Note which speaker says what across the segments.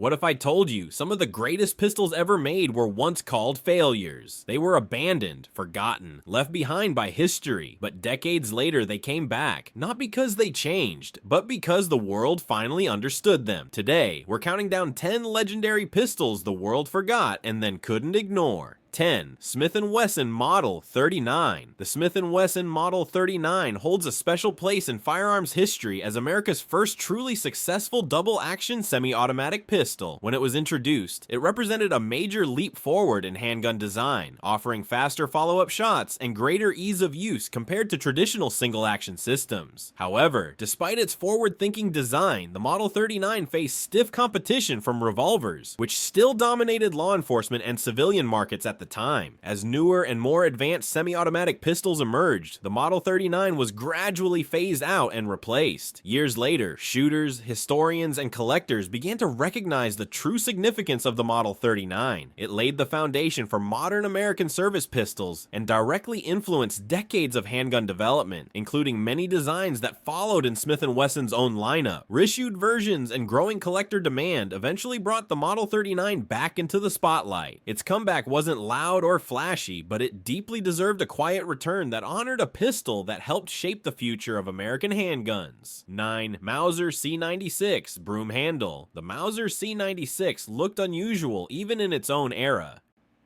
Speaker 1: What if I told you some of the greatest pistols ever made were once called failures? They were abandoned, forgotten, left behind by history, but decades later they came back, not because they changed, but because the world finally understood them. Today, we're counting down 10 legendary pistols the world forgot and then couldn't ignore. 10. Smith Wesson Model 39. The Smith Wesson Model 39 holds a special place in firearms history as America's first truly successful double-action semi-automatic pistol. When it was introduced, it represented a major leap forward in handgun design, offering faster follow-up shots and greater ease of use compared to traditional single-action systems. However, despite its forward-thinking design, the Model 39 faced stiff competition from revolvers, which still dominated law enforcement and civilian markets at the time. As newer and more advanced semi-automatic pistols emerged, the Model 39 was gradually phased out and replaced. Years later, shooters, historians, and collectors began to recognize the true significance of the Model 39. It laid the foundation for modern American service pistols and directly influenced decades of handgun development, including many designs that followed in Smith & Wesson's own lineup. Reissued versions and growing collector demand eventually brought the Model 39 back into the spotlight. Its comeback wasn't loud or flashy, but it deeply deserved a quiet return that honored a pistol that helped shape the future of American handguns. 9. Mauser C96 Broomhandle. The Mauser C96 looked unusual even in its own era,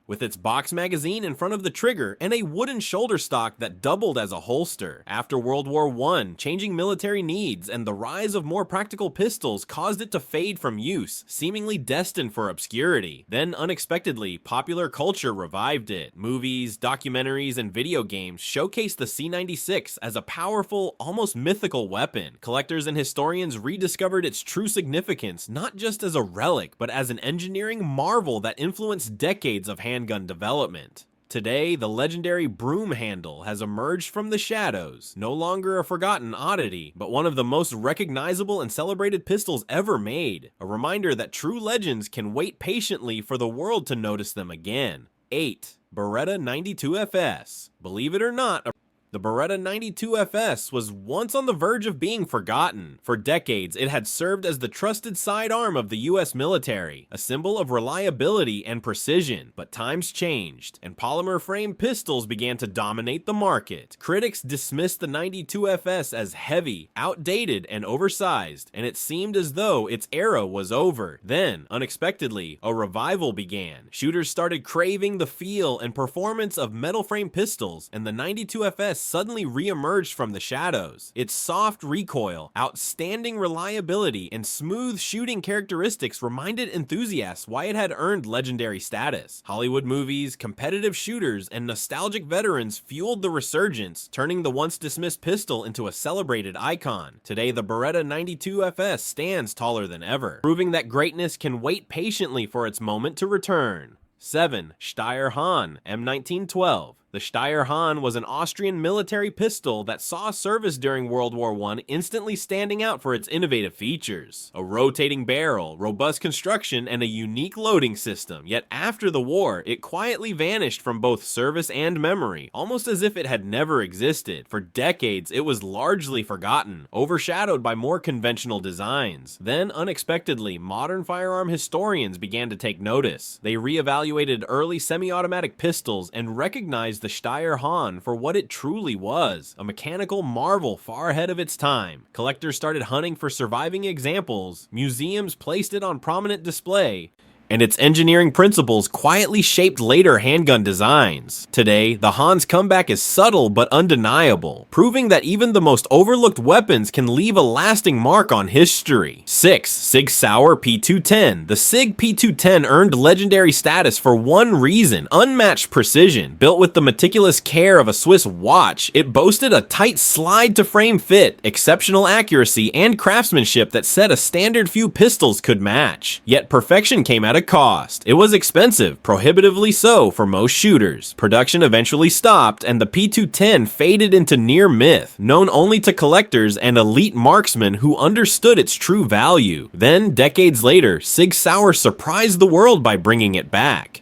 Speaker 1: with its box magazine in front of the trigger and a wooden shoulder stock that doubled as a holster. After World War I, changing military needs and the rise of more practical pistols caused it to fade from use, seemingly destined for obscurity. Then, unexpectedly, popular culture revived it. Movies, documentaries, and video games showcased the C96 as a powerful, almost mythical weapon. Collectors and historians rediscovered its true significance, not just as a relic, but as an engineering marvel that influenced decades of handgun development. Today, the legendary Broomhandle has emerged from the shadows, no longer a forgotten oddity, but one of the most recognizable and celebrated pistols ever made, a reminder that true legends can wait patiently for the world to notice them again. 8. Beretta 92FS. Believe it or not, the Beretta 92FS was once on the verge of being forgotten. For decades, it had served as the trusted sidearm of the US military, a symbol of reliability and precision. But times changed, and polymer frame pistols began to dominate the market. Critics dismissed the 92FS as heavy, outdated, and oversized, and it seemed as though its era was over. Then, unexpectedly, a revival began. Shooters started craving the feel and performance of metal frame pistols, and the 92FS suddenly re-emerged from the shadows. Its soft recoil, outstanding reliability, and smooth shooting characteristics reminded enthusiasts why it had earned legendary status. Hollywood movies, competitive shooters, and nostalgic veterans fueled the resurgence, turning the once dismissed pistol into a celebrated icon. Today, the Beretta 92FS stands taller than ever, proving that greatness can wait patiently for its moment to return. 7. Steyr Hahn M1912. The Steyr Hahn was an Austrian military pistol that saw service during World War I, instantly standing out for its innovative features. A rotating barrel, robust construction, and a unique loading system. Yet after the war, it quietly vanished from both service and memory, almost as if it had never existed. For decades, it was largely forgotten, overshadowed by more conventional designs. Then, unexpectedly, modern firearm historians began to take notice. They reevaluated early semi-automatic pistols and recognized the Steyr Hahn for what it truly was, a mechanical marvel far ahead of its time. Collectors started hunting for surviving examples, museums placed it on prominent display, and its engineering principles quietly shaped later handgun designs. Today, the Hahn's comeback is subtle but undeniable, proving that even the most overlooked weapons can leave a lasting mark on history. 6. Sig Sauer P210. The Sig P210 earned legendary status for one reason: unmatched precision. Built with the meticulous care of a Swiss watch, it boasted a tight slide-to-frame fit, exceptional accuracy, and craftsmanship that set a standard few pistols could match. Yet perfection came at a cost. It was expensive, prohibitively so for most shooters. Production eventually stopped, and the P210 faded into near myth, known only to collectors and elite marksmen who understood its true value. Then, decades later, Sig Sauer surprised the world by bringing it back.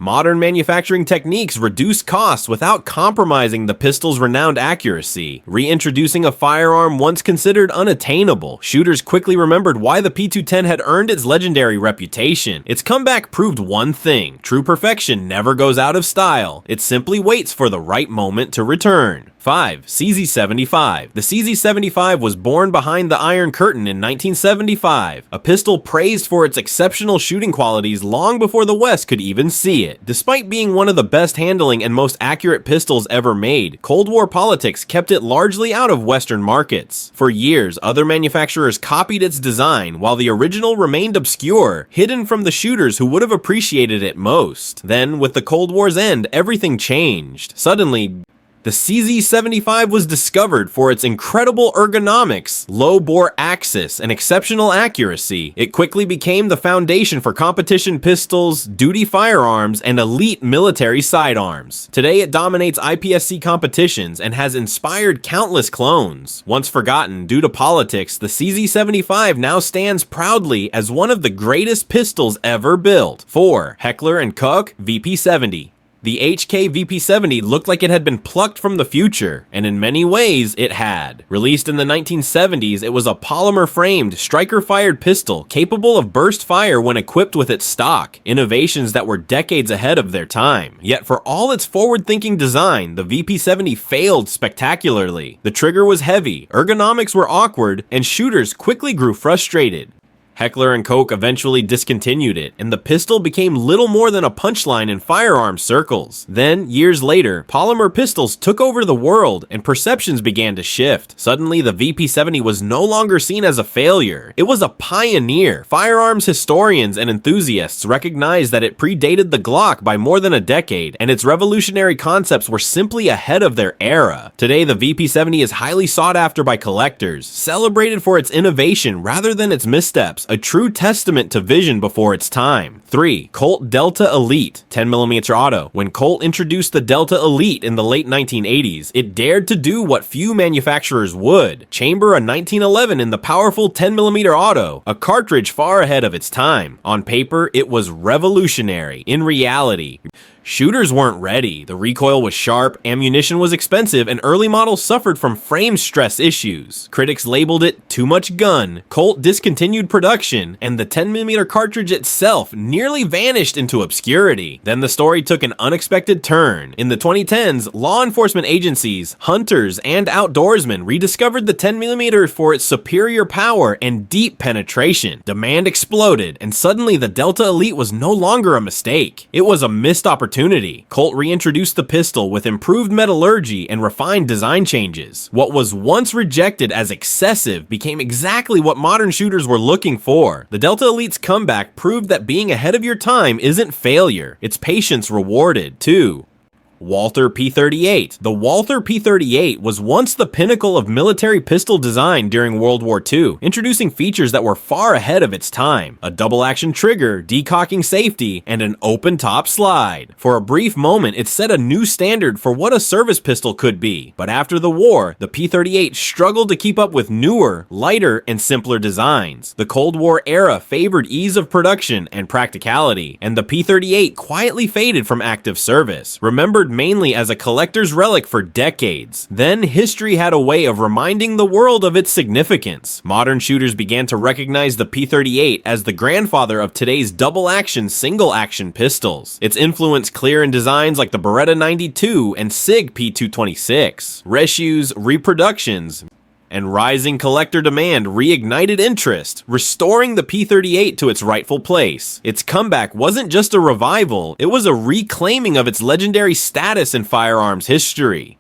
Speaker 1: Modern manufacturing techniques reduced costs without compromising the pistol's renowned accuracy. Reintroducing a firearm once considered unattainable, shooters quickly remembered why the P210 had earned its legendary reputation. Its comeback proved one thing: true perfection never goes out of style. It simply waits for the right moment to return. 5. CZ75. The CZ75 was born behind the Iron Curtain in 1975, a pistol praised for its exceptional shooting qualities long before the West could even see it. Despite being one of the best handling and most accurate pistols ever made, Cold War politics kept it largely out of Western markets. For years, other manufacturers copied its design, while the original remained obscure, hidden from the shooters who would have appreciated it most. Then, with the Cold War's end, everything changed. Suddenly, the CZ75 was discovered for its incredible ergonomics, low-bore axis, and exceptional accuracy. It quickly became the foundation for competition pistols, duty firearms, and elite military sidearms. Today, it dominates IPSC competitions and has inspired countless clones. Once forgotten due to politics, the CZ75 now stands proudly as one of the greatest pistols ever built. 4. Heckler and Koch VP70. The HK VP70 looked like it had been plucked from the future, and in many ways, it had. Released in the 1970s, it was a polymer-framed, striker-fired pistol capable of burst fire when equipped with its stock, innovations that were decades ahead of their time. Yet for all its forward-thinking design, the VP70 failed spectacularly. The trigger was heavy, ergonomics were awkward, and shooters quickly grew frustrated. Heckler and Koch eventually discontinued it, and the pistol became little more than a punchline in firearm circles. Then, years later, polymer pistols took over the world, and perceptions began to shift. Suddenly, the VP70 was no longer seen as a failure. It was a pioneer. Firearms historians and enthusiasts recognized that it predated the Glock by more than a decade, and its revolutionary concepts were simply ahead of their era. Today, the VP70 is highly sought after by collectors, celebrated for its innovation rather than its missteps, a true testament to vision before its time. 3. Colt Delta Elite 10mm auto. When Colt introduced the Delta Elite in the late 1980s, it dared to do what few manufacturers would: chamber a 1911 in the powerful 10mm auto, a cartridge far ahead of its time. On paper, it was revolutionary. In reality, shooters weren't ready. The recoil was sharp, ammunition was expensive, and early models suffered from frame stress issues. Critics labeled it too much gun, Colt discontinued production, and the 10mm cartridge itself nearly vanished into obscurity. Then the story took an unexpected turn. In the 2010s, law enforcement agencies, hunters, and outdoorsmen rediscovered the 10mm for its superior power and deep penetration. Demand exploded, and suddenly the Delta Elite was no longer a mistake. It was a missed opportunity. Colt reintroduced the pistol with improved metallurgy and refined design changes. What was once rejected as excessive became exactly what modern shooters were looking for. The Delta Elite's comeback proved that being ahead of your time isn't failure, it's patience rewarded. 2. Walther P38. The Walther P38 was once the pinnacle of military pistol design during World War II, introducing features that were far ahead of its time: a double-action trigger, decocking safety, and an open-top slide. For a brief moment, it set a new standard for what a service pistol could be, but after the war, the P38 struggled to keep up with newer, lighter, and simpler designs. The Cold War era favored ease of production and practicality, and the P38 quietly faded from active service, remembered mainly as a collector's relic for decades. Then history had a way of reminding the world of its significance. Modern shooters began to recognize the P38 as the grandfather of today's double-action, single-action pistols. Its influence clear in designs like the Beretta 92 and Sig P226. Reshapes, reproductions, and rising collector demand reignited interest, restoring the P38 to its rightful place. Its comeback wasn't just a revival, it was a reclaiming of its legendary status in firearms history.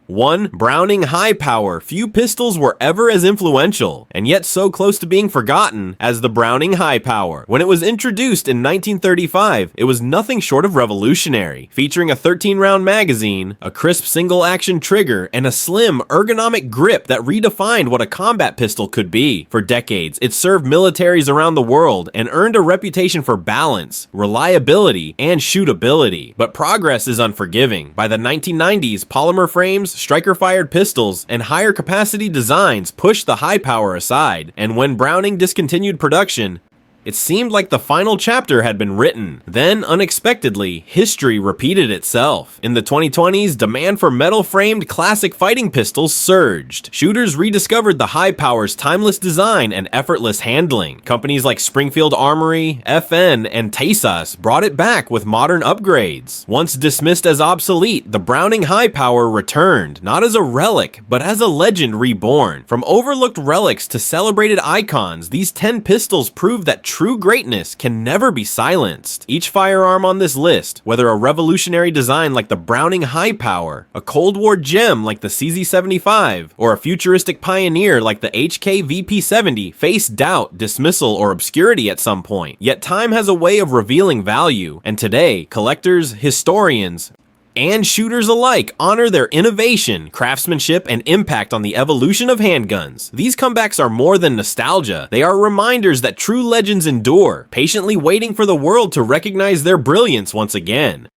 Speaker 1: 1. Browning High Power. Few pistols were ever as influential, and yet so close to being forgotten, as the Browning High Power. When it was introduced in 1935, it was nothing short of revolutionary, featuring a 13-round magazine, a crisp single-action trigger, and a slim, ergonomic grip that redefined what a combat pistol could be. For decades, it served militaries around the world and earned a reputation for balance, reliability, and shootability. But progress is unforgiving. By the 1990s, polymer frames, striker-fired pistols, and higher capacity designs pushed the high power aside, and when Browning discontinued production, It seemed like the final chapter had been written. Then, unexpectedly, history repeated itself. In the 2020s, demand for metal-framed classic fighting pistols surged. Shooters rediscovered the high power's timeless design and effortless handling. Companies like Springfield Armory, FN, and Tesas brought it back with modern upgrades. Once dismissed as obsolete, the Browning high power returned, not as a relic, but as a legend reborn. From overlooked relics to celebrated icons, these 10 pistols prove that true greatness can never be silenced. Each firearm on this list, whether a revolutionary design like the Browning high power, a Cold War gem like the CZ75, or a futuristic pioneer like the HK VP70, faced doubt, dismissal, or obscurity at some point. Yet time has a way of revealing value, and today, collectors, historians, and shooters alike honor their innovation, craftsmanship, and impact on the evolution of handguns. These comebacks are more than nostalgia. They are reminders that true legends endure, patiently waiting for the world to recognize their brilliance once again.